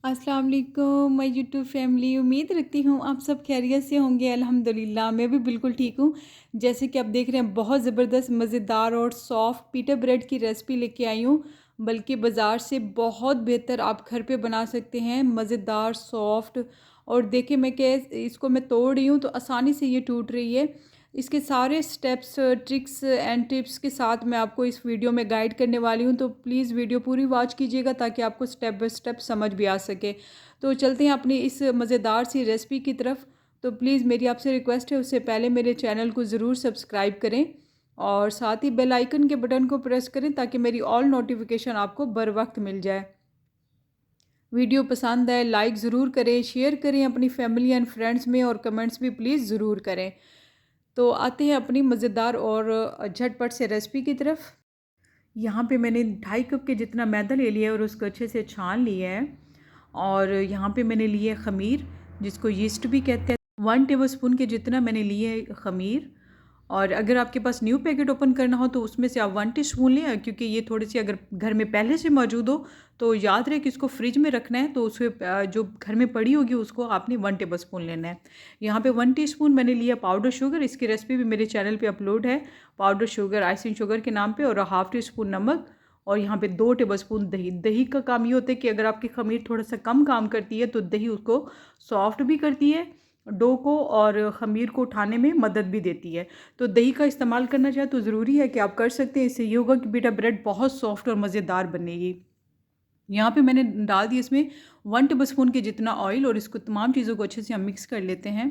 अस्सलाम वालेकुम my YouTube family. उम्मीद रखती हूँ आप सब खैरियत से होंगे। अल्हम्दुलिल्लाह मैं भी बिल्कुल ठीक हूँ। जैसे कि आप देख रहे हैं, बहुत ज़बरदस्त मज़ेदार और सॉफ्ट पीटर ब्रेड की रेसिपी लेके आई हूँ। बल्कि बाज़ार से बहुत बेहतर आप घर पे बना सकते हैं, मज़ेदार सॉफ्ट। और देखिए मैं क्या, इसको मैं तोड़ रही हूँ तो आसानी से ये टूट रही है। इसके सारे स्टेप्स, ट्रिक्स एंड टिप्स के साथ मैं आपको इस वीडियो में गाइड करने वाली हूँ, तो प्लीज़ वीडियो पूरी वॉच कीजिएगा ताकि आपको स्टेप बाय स्टेप समझ भी आ सके। तो चलते हैं अपनी इस मज़ेदार सी रेसिपी की तरफ। तो प्लीज़ मेरी आपसे रिक्वेस्ट है, उससे पहले मेरे चैनल को ज़रूर सब्सक्राइब करें और साथ ही बेल आइकन के बटन को प्रेस करें ताकि मेरी ऑल नोटिफिकेशन आपको बर वक्त मिल जाए। वीडियो पसंद आए लाइक ज़रूर करें, शेयर करें अपनी फैमिली एंड फ्रेंड्स में, और कमेंट्स भी प्लीज़ ज़रूर करें। तो आते हैं अपनी मज़ेदार और झटपट से रेसिपी की तरफ। यहाँ पे मैंने 2.5 कप के जितना मैदा ले लिया है और उसको अच्छे से छान लिया है। और यहाँ पे मैंने लिए खमीर, जिसको यीस्ट भी कहते हैं। 1 टेबल स्पून के जितना मैंने लिए है खमीर। और अगर आपके पास न्यू पैकेट ओपन करना हो तो उसमें से आप 1 टीस्पून लें, क्योंकि ये थोड़ी सी अगर घर में पहले से मौजूद हो तो याद रहे कि इसको फ्रिज में रखना है, तो उसमें जो घर में पड़ी होगी उसको आपने 1 टेबल स्पून लेना है। यहाँ पे 1 टीस्पून मैंने लिया पाउडर शुगर। इसकी रेसिपी भी मेरे चैनल पे अपलोड है, पाउडर शुगर आइसिंग शुगर के नाम पे। और 1/2 टीस्पून नमक। और यहाँ पे 2 टेबल स्पून दही। दही का काम ये होता है कि अगर आपकी खमीर थोड़ा सा कम काम करती है तो दही उसको सॉफ्ट भी करती है, डो को, और ख़मीर को उठाने में मदद भी देती है। तो दही का इस्तेमाल करना चाहे तो ज़रूरी है कि आप कर सकते हैं। इससे ये होगा कि बेटा ब्रेड बहुत सॉफ्ट और मज़ेदार बनेगी। यहाँ पे मैंने डाल दिया इसमें 1 टेबल स्पून के जितना ऑयल, और इसको तमाम चीज़ों को अच्छे से हम मिक्स कर लेते हैं।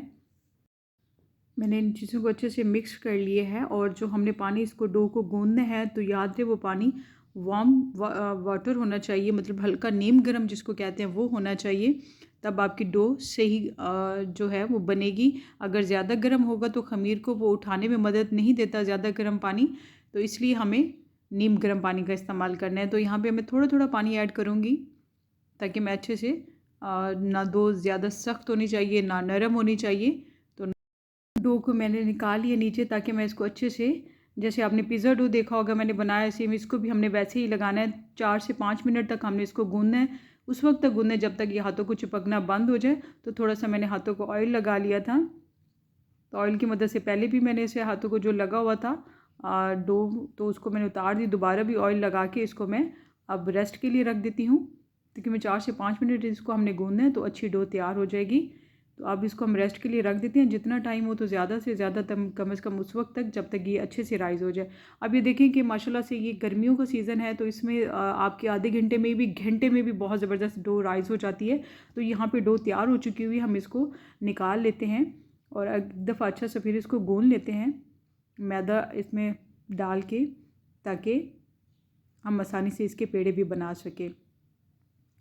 मैंने इन चीज़ों को अच्छे से मिक्स कर लिए है। और जो हमने पानी इसको डो को गूंदना है, तो याद रहे वो पानी वार्म वाटर होना चाहिए, मतलब हल्का नीम गर्म जिसको कहते हैं वो होना चाहिए। तब आपकी डो सही जो है वो बनेगी। अगर ज़्यादा गर्म होगा तो ख़मीर को वो उठाने में मदद नहीं देता ज़्यादा गर्म पानी, तो इसलिए हमें नीम गर्म पानी का इस्तेमाल करना है। तो यहाँ पे मैं थोड़ा थोड़ा पानी ऐड करूँगी ताकि मैं अच्छे से ना डो ज़्यादा सख्त होनी चाहिए ना नरम होनी चाहिए। तो डो को मैंने निकाल लिया नीचे, ताकि मैं इसको अच्छे से, जैसे आपने पिज़्ज़ा डो देखा होगा मैंने बनाया, सेम इसको भी हमने वैसे ही लगाना है। 4 से 5 मिनट तक हमने इसको गूंदना है। उस वक्त तक गूंदना है जब तक ये हाथों को चिपकना बंद हो जाए। तो थोड़ा सा मैंने हाथों को ऑयल लगा लिया था, तो ऑयल की मदद से पहले भी मैंने इसे हाथों को जो लगा हुआ था डो, तो उसको मैंने उतार दी। दोबारा भी ऑयल लगा के इसको मैं अब रेस्ट के लिए रख देती हूँ, क्योंकि मैं 4 से 5 मिनट इसको हमने गूंदना है तो अच्छी डो तैयार हो जाएगी। तो अब इसको हम रेस्ट के लिए रख देते हैं। जितना टाइम हो तो ज़्यादा से ज़्यादा कम से कम उस वक्त तक जब तक ये अच्छे से राइज़ हो जाए। अब ये देखें कि माशाल्लाह से ये गर्मियों का सीज़न है, तो इसमें आपके आधे घंटे में भी, घंटे में भी बहुत ज़बरदस्त डो राइज़ हो जाती है। तो यहाँ पे डो तैयार हो चुकी हुई, हम इसको निकाल लेते हैं और एक दफ़ा अच्छा से फिर इसको गूंद लेते हैं मैदा इसमें डाल के, ताकि हम आसानी से इसके पेड़े भी बना सकें।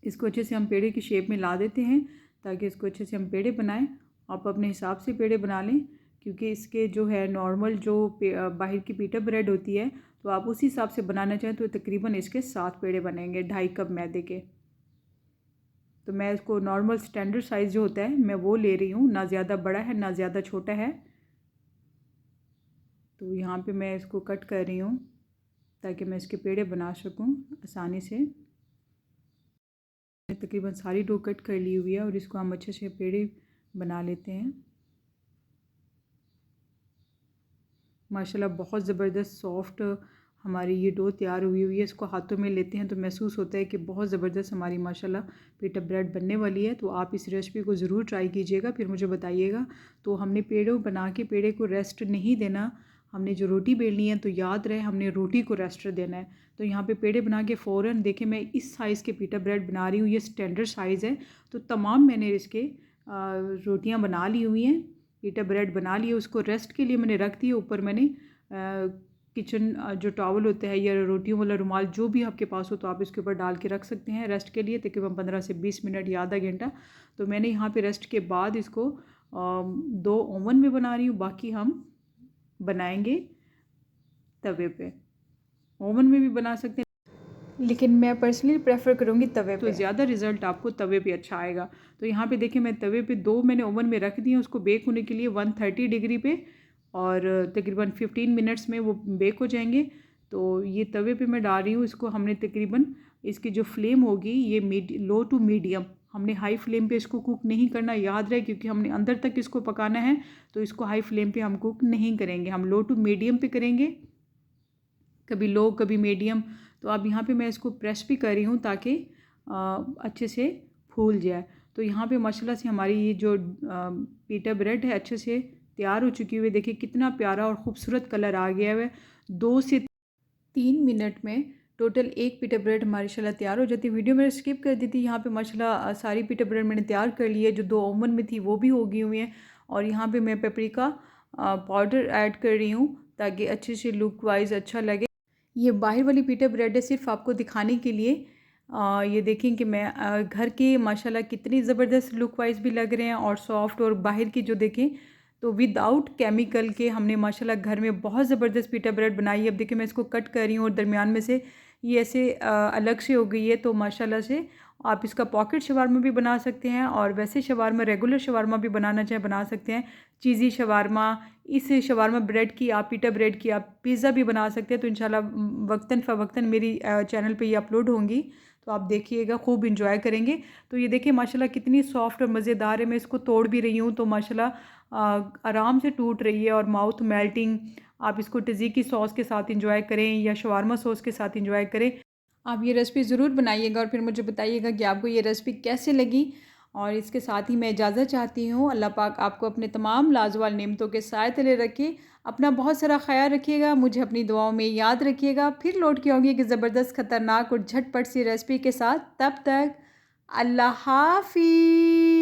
इसको अच्छे से हम पेड़े की शेप में ला देते हैं, ताकि इसको अच्छे से हम पेड़े बनाएं। आप अपने हिसाब से पेड़े बना लें, क्योंकि इसके जो है नॉर्मल जो बाहर की पीटर ब्रेड होती है, तो आप उसी हिसाब से बनाना चाहें तो तकरीबन इसके 7 पेड़े बनेंगे 2.5 कप मैदे के। तो मैं इसको नॉर्मल स्टैंडर्ड साइज़ जो होता है मैं वो ले रही हूँ, ना ज़्यादा बड़ा है ना ज़्यादा छोटा है। तो यहाँ पे मैं इसको कट कर रही हूँ ताकि मैं इसके पेड़े बना सकूँ आसानी से। तकरीबन सारी डो कट कर ली हुई है और इसको हम अच्छे से पेड़े बना लेते हैं। माशाल्लाह बहुत ज़बरदस्त सॉफ्ट हमारी ये डो तैयार हुई है। इसको हाथों में लेते हैं तो महसूस होता है कि बहुत ज़बरदस्त हमारी माशाल्लाह पीटर ब्रेड बनने वाली है। तो आप इस रेसिपी को ज़रूर ट्राई कीजिएगा, फिर मुझे बताइएगा। तो हमने पेड़ों बना के पेड़े को रेस्ट नहीं देना। हमने जो रोटी बेलनी है तो याद रहे हमने रोटी को रेस्ट देना है। तो यहाँ पे पेड़े बना के फ़ौरन देखें मैं इस साइज़ के पीटर ब्रेड बना रही हूँ, ये स्टैंडर्ड साइज़ है। तो तमाम मैंने इसके रोटियाँ बना ली हुई हैं, पीटर ब्रेड बना लिए। उसको रेस्ट के लिए मैंने रख दिया। ऊपर मैंने किचन जो टॉवल होता है या रोटियों वाला रुमाल जो भी आपके पास हो, तो आप इसके ऊपर डाल के रख सकते हैं रेस्ट के लिए तकरीबन 15 से 20 मिनट या आधा घंटा। तो मैंने यहाँ पे रेस्ट के बाद इसको 2 ओवन में बना रही हूँ, बाकी हम बनाएंगे तवे पे। ओवन में भी बना सकते हैं, लेकिन मैं पर्सनली प्रेफर करूँगी तवे पे, तो ज़्यादा रिज़ल्ट आपको तवे पे अच्छा आएगा। तो यहाँ पे देखिए मैं तवे पे 2 मैंने ओवन में रख दिए उसको बेक होने के लिए 130 डिग्री पे, और तकरीबन 15 मिनट्स में वो बेक हो जाएंगे। तो ये तवे पे मैं डाल रही हूँ इसको। हमने तकरीबन इसकी जो फ्लेम होगी ये लो टू मीडियम हमने हाई फ्लेम पे इसको कुक नहीं करना, याद रहे, क्योंकि हमने अंदर तक इसको पकाना है। तो इसको हाई फ्लेम पे हम कुक नहीं करेंगे, हम लो टू मीडियम पे करेंगे, कभी लो कभी मीडियम। तो अब यहाँ पे मैं इसको प्रेस भी कर रही हूँ ताकि अच्छे से फूल जाए। तो यहाँ पे माशाल्लाह से हमारी ये जो पीटा ब्रेड है अच्छे से तैयार हो चुकी हुई। देखिए कितना प्यारा और ख़ूबसूरत कलर आ गया है। 2 से 3 मिनट में टोटल एक पीटा ब्रेड माशाल्लाह तैयार हो जाती है। वीडियो मैंने स्किप कर दी थी, यहाँ पे माशाल्लाह सारी पीटा ब्रेड मैंने तैयार कर ली है। जो 2 ओवन में थी वो भी हो गई हुई हैं। और यहाँ पे मैं पेपरिका पाउडर ऐड कर रही हूँ ताकि अच्छे से लुक वाइज अच्छा लगे। ये बाहर वाली पीटा ब्रेड है सिर्फ आपको दिखाने के लिए। ये देखें कि मैं घर के माशाल्लाह कितनी ज़बरदस्त लुक वाइज भी लग रहे हैं और सॉफ्ट, और बाहर की जो देखें तो विदाउट केमिकल के हमने माशाल्लाह घर में बहुत ज़बरदस्त पीटा ब्रेड बनाई है। अब देखिए मैं इसको कट कर रही हूँ और दरमियान में से ये ऐसे अलग से हो गई है। तो माशाल्लाह से आप इसका पॉकेट शवारमा भी बना सकते हैं, और वैसे शवारमा रेगुलर शवारमा भी बनाना चाहें बना सकते हैं। चीज़ी शवारमा, इस शवारमा ब्रेड की आप पीटा ब्रेड की आप पिज़्ज़ा भी बना सकते हैं। तो इंशाल्लाह वक्तन फ़वक्तन मेरी चैनल पे ये अपलोड होंगी, तो आप देखिएगा, खूब इंजॉय करेंगे। तो ये देखिए माशाल्लाह कितनी सॉफ्ट और मज़ेदार है। मैं इसको तोड़ भी रही हूँ तो माशाल्लाह आराम से टूट रही है और माउथ मेल्टिंग। आप इसको तज़ीकी सॉस के साथ इंजॉय करें या शवारमा सॉस के साथ इंजॉय करें। आप ये रेसिपी ज़रूर बनाइएगा और फिर मुझे बताइएगा कि आपको ये रेसिपी कैसे लगी। और इसके साथ ही मैं इजाज़त चाहती हूँ। अल्लाह पाक आपको अपने तमाम लाजवाल नेमतों के साए तले रखे। अपना बहुत सारा ख्याल रखिएगा, मुझे अपनी दुआओं में याद रखिएगा। फिर लौट के आऊँगी कि ज़बरदस्त ख़तरनाक और झटपट सी रेसिपी के साथ। तब तक अल्लाह हाफ़िज़।